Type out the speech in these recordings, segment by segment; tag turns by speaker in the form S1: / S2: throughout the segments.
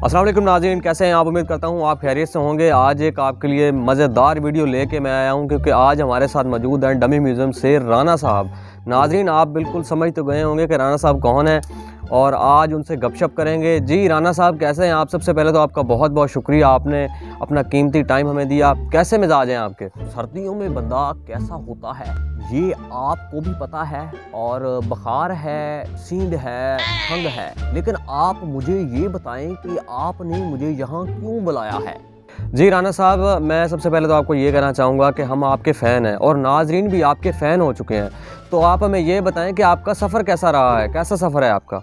S1: अस्सलाम वालेकुम नाज़रीन, कैसे हैं आप। उम्मीद करता हूँ आप खैरियत से होंगे। आज एक आपके लिए मज़ेदार वीडियो लेके मैं आया हूँ क्योंकि आज हमारे साथ मौजूद हैं डमी म्यूज़ियम से राना साहब। नाज़रीन, आप बिल्कुल समझ तो गए होंगे कि राना साहब कौन है और आज उनसे गपशप करेंगे। जी राना साहब, कैसे हैं आप। सबसे पहले तो आपका बहुत बहुत शुक्रिया, आपने अपना कीमती टाइम हमें दिया। कैसे मिजाज हैं आपके। सर्दियों में बंदा कैसा होता है ये आपको भी पता है, और बुखार है, सींध है, खंग है, लेकिन आप मुझे ये बताएं कि आपने मुझे यहाँ क्यों बुलाया है। जी राना साहब, मैं सबसे पहले तो आपको ये कहना चाहूँगा कि हम आपके फ़ैन हैं और नाजरीन भी आपके फ़ैन हो चुके हैं। तो आप हमें ये बताएं कि आपका सफ़र कैसा रहा है, कैसा सफ़र है आपका।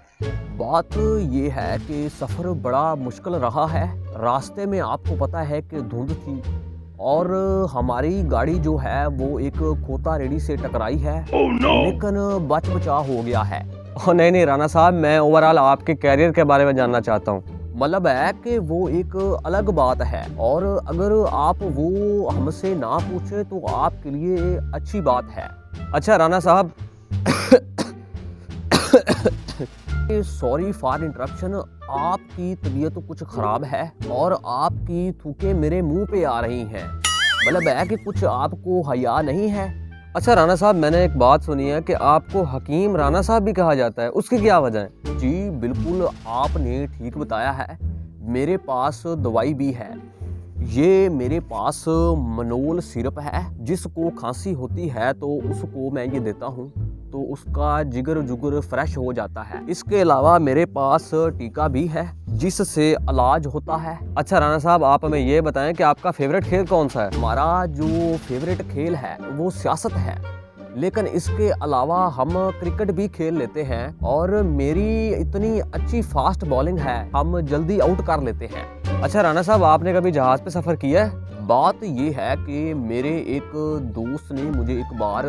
S1: बात ये है कि सफ़र बड़ा मुश्किल रहा है। रास्ते में आपको पता है कि धुंध थी और हमारी गाड़ी जो है वो एक खोता रेडी से टकराई है। लेकिन बच बचा हो गया है। नहीं राना साहब, मैं ओवरऑल आपके कैरियर के बारे में जानना चाहता हूँ। मतलब है कि वो एक अलग बात है, और अगर आप वो हमसे ना पूछे तो आपके लिए अच्छी बात है। अच्छा राना साहब, सॉरी फॉर इंटरप्शन, आपकी तबीयत तो कुछ ख़राब है और आपकी थूके मेरे मुंह पे आ रही हैं। मतलब है कि कुछ आपको हया नहीं है। अच्छा राना साहब, मैंने एक बात सुनी है कि आपको हकीम राना साहब भी कहा जाता है, उसकी क्या वजह है। जी बिल्कुल, आपने ठीक बताया है। मेरे पास दवाई भी है। ये मेरे पास मनोल सिरप है। जिसको खांसी होती है तो उसको मैं ये देता हूँ तो उसका जिगर जुगर फ्रेश हो जाता है। इसके अलावा मेरे पास टीका भी है जिससे इलाज होता है। अच्छा राना साहब, आप हमें ये बताएं कि आपका फेवरेट खेल कौन सा है। हमारा जो फेवरेट खेल है वो सियासत है, लेकिन इसके अलावा हम क्रिकेट भी खेल लेते हैं, और मेरी इतनी अच्छी फास्ट बॉलिंग है, हम जल्दी आउट कर लेते हैं। अच्छा राना साहब, आपने कभी जहाज़ पे सफ़र किया है। बात ये है कि मेरे एक दोस्त ने मुझे एक बार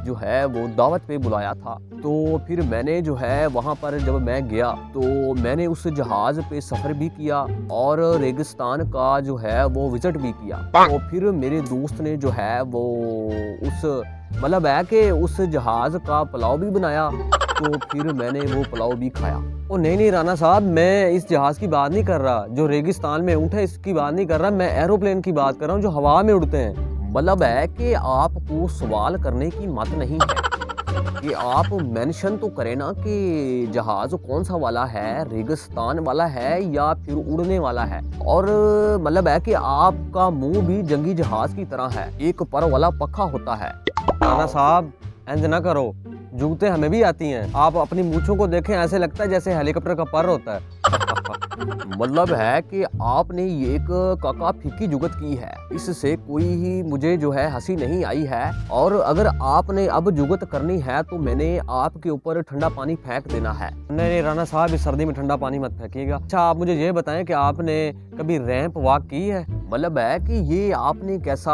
S1: जो है वो दावत पे बुलाया था, तो फिर मैंने जो है वहाँ पर जब मैं गया तो मैंने उस जहाज़ पे सफ़र भी किया और रेगिस्तान का जो है वो विज़िट भी किया। तो फिर मेरे दोस्त ने जो है वो उस मतलब है कि उस जहाज़ का पुलाव भी बनाया, तो फिर मैंने वो पुलाव भी खाया। ओ नहीं राना साहब, मैं इस जहाज़ की बात नहीं कर रहा जो रेगिस्तान में ऊँट है, इसकी बात नहीं कर रहा। मैं एरोप्लेन की बात कर रहा हूँ जो हवा में उड़ते हैं। मतलब है कि आपको सवाल करने की मत नहीं है कि आप मेंशन तो करें ना कि जहाज़ कौन सा वाला है, रेगिस्तान वाला है या फिर उड़ने वाला है। और मतलब है कि आपका मुंह भी जंगी जहाज़ की तरह है, एक पर वाला पक्का होता है। राना साहब इंज ना करो, जुगते हमें भी आती हैं। आप अपनी मूंछों को देखें, ऐसे लगता है जैसे हेलीकॉप्टर का पर होता है। मतलब है कि आपने ये एक काका फीकी जुगत की है, इससे कोई ही मुझे जो है हंसी नहीं आई है। और अगर आपने अब जुगत करनी है तो मैंने आपके ऊपर ठंडा पानी फेंक देना है। नहीं राना साहब, इस सर्दी में ठंडा पानी मत फेंकिएगा। अच्छा आप मुझे ये बताएं कि आपने कभी रैंप वॉक की है। मतलब है कि ये आपने कैसा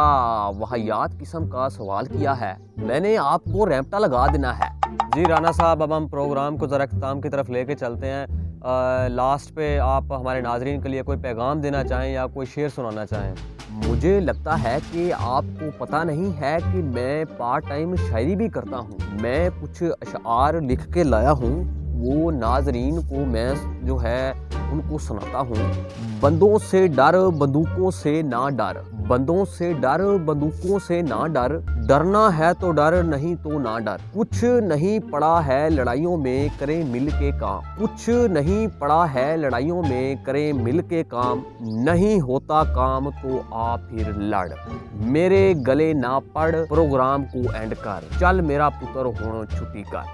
S1: वाहियात किस्म का सवाल किया है, मैंने आपको रैंपटा लगा देना है। जी राना साहब, अब हम प्रोग्राम को ज़रा इख्तिताम की तरफ लेके चलते हैं। लास्ट पे आप हमारे नाजरीन के लिए कोई पैगाम देना चाहें या कोई शेर सुनाना चाहें। मुझे लगता है कि आपको पता नहीं है कि मैं पार्ट टाइम शायरी भी करता हूँ। मैं कुछ अशआर लिख के लाया हूँ, वो नाजरीन को मैं जो है उनको सुनाता हूँ। बंदों से डर बंदूकों से ना डर, बंदों से डर बंदूकों से ना डर, डरना है तो डर नहीं तो ना डर। कुछ नहीं पड़ा है लड़ाइयों में करें मिल के काम, कुछ नहीं पड़ा है लड़ाइयों में करें मिल के काम, नहीं होता काम तो आ फिर लड़, मेरे गले ना पड़ प्रोग्राम को एंड कर, चल मेरा पुत्र होनो छुट्टी कर।